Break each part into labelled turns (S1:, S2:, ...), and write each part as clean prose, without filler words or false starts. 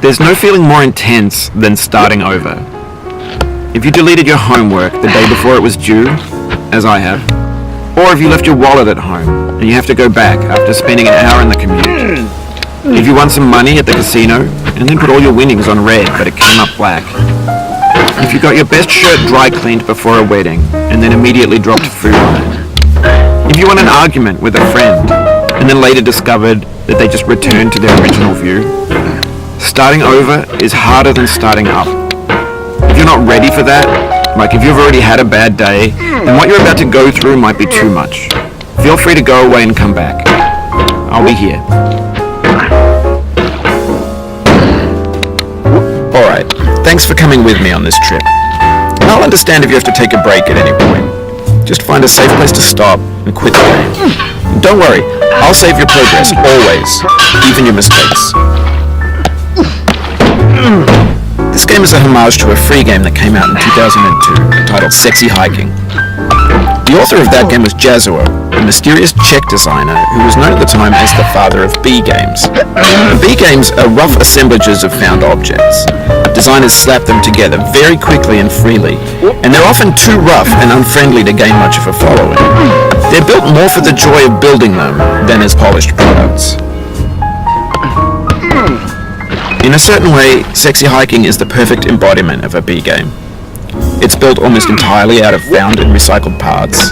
S1: There's no feeling more intense than starting over. If you deleted your homework the day before it was due, as I have, or if you left your wallet at home and you have to go back after spending an hour in the commute. If you won some money at the casino and then put all your winnings on red but it came up black. If you got your best shirt dry cleaned before a wedding and then immediately dropped food on it. If you won an argument with a friend and then later discovered that they just returned to their original view. Starting over is harder than starting up. If you're not ready for that, like if you've already had a bad day, then what you're about to go through might be too much. Feel free to go away and come back. I'll be here. Alright, thanks for coming with me on this trip. I'll understand if you have to take a break at any point. Just find a safe place to stop and quit the game. Don't worry, I'll save your progress, always, even your mistakes. This game is a homage to a free game that came out in 2002 entitled Sexy Hiking. The author of that game was Jazuo, a mysterious Czech designer who was known at the time as the father of B games. B games are rough assemblages of found objects. Designers slap them together very quickly and freely, and they're often too rough and unfriendly to gain much of a following. They're built more for the joy of building them than as polished products. In a certain way, Sexy Hiking is the perfect embodiment of a B game. It's built almost entirely out of found and recycled parts,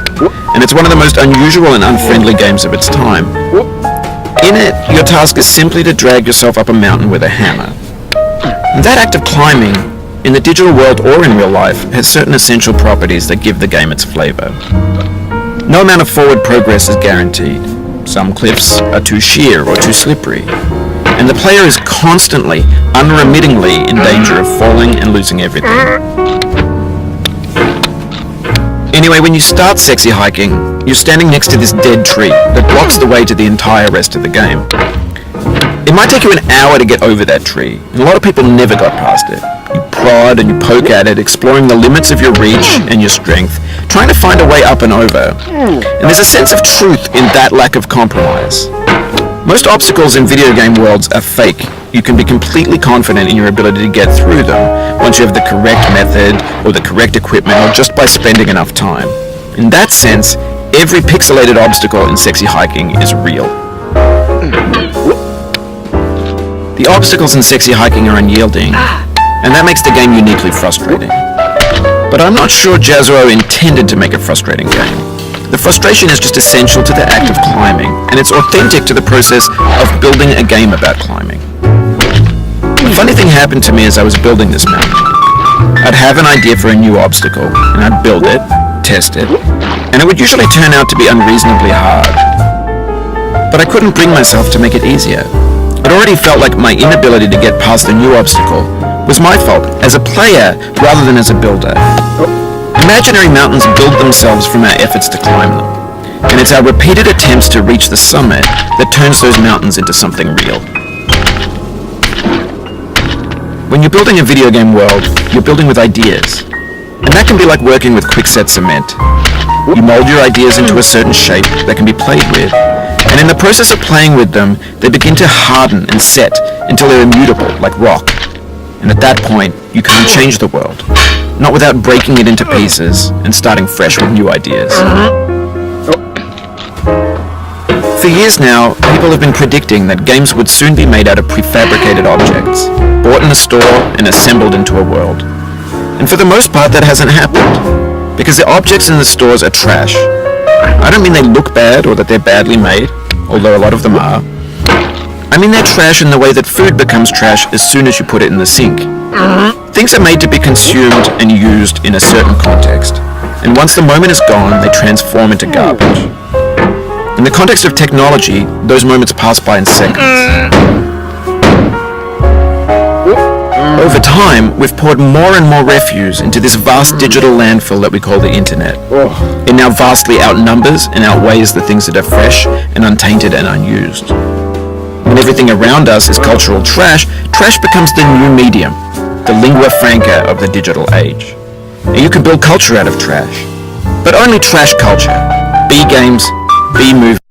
S1: and it's one of the most unusual and unfriendly games of its time. In it, your task is simply to drag yourself up a mountain with a hammer. And that act of climbing, in the digital world or in real life, has certain essential properties that give the game its flavor. No amount of forward progress is guaranteed. Some cliffs are too sheer or too slippery, and the player is constantly, unremittingly in danger of falling and losing everything. Anyway, when you start Sexy Hiking, you're standing next to this dead tree that blocks the way to the entire rest of the game. It might take you an hour to get over that tree, and a lot of people never got past it. You prod and you poke at it, exploring the limits of your reach and your strength, trying to find a way up and over. And there's a sense of truth in that lack of compromise. Most obstacles in video game worlds are fake. You can be completely confident in your ability to get through them once you have the correct method or the correct equipment or just by spending enough time. In that sense, every pixelated obstacle in Sexy Hiking is real. The obstacles in Sexy Hiking are unyielding, and that makes the game uniquely frustrating. But I'm not sure Jazuo intended to make a frustrating game. The frustration is just essential to the act of climbing, and it's authentic to the process of building a game about climbing. A funny thing happened to me as I was building this mountain. I'd have an idea for a new obstacle, and I'd build it, test it, and it would usually turn out to be unreasonably hard. But I couldn't bring myself to make it easier. It already felt like my inability to get past a new obstacle was my fault as a player rather than as a builder. Imaginary mountains build themselves from our efforts to climb them, and it's our repeated attempts to reach the summit that turns those mountains into something real. When you're building a video game world, you're building with ideas, and that can be like working with quickset cement. You mold your ideas into a certain shape that can be played with, and in the process of playing with them, they begin to harden and set until they're immutable, like rock. And at that point, you can't change the world, not without breaking it into pieces and starting fresh with new ideas. For years now, people have been predicting that games would soon be made out of prefabricated objects, bought in a store and assembled into a world. And for the most part, that hasn't happened, because the objects in the stores are trash. I don't mean they look bad or that they're badly made, although a lot of them are. I mean they're trash in the way that food becomes trash as soon as you put it in the sink. Things are made to be consumed and used in a certain context, and once the moment is gone, they transform into garbage. In the context of technology, those moments pass by in seconds. Over time, we've poured more and more refuse into this vast digital landfill that we call the internet. It now vastly outnumbers and outweighs the things that are fresh and untainted and unused. when everything around us is cultural trash, trash becomes the new medium, the lingua franca of the digital age. And you can build culture out of trash. But only trash culture. B games, B movies.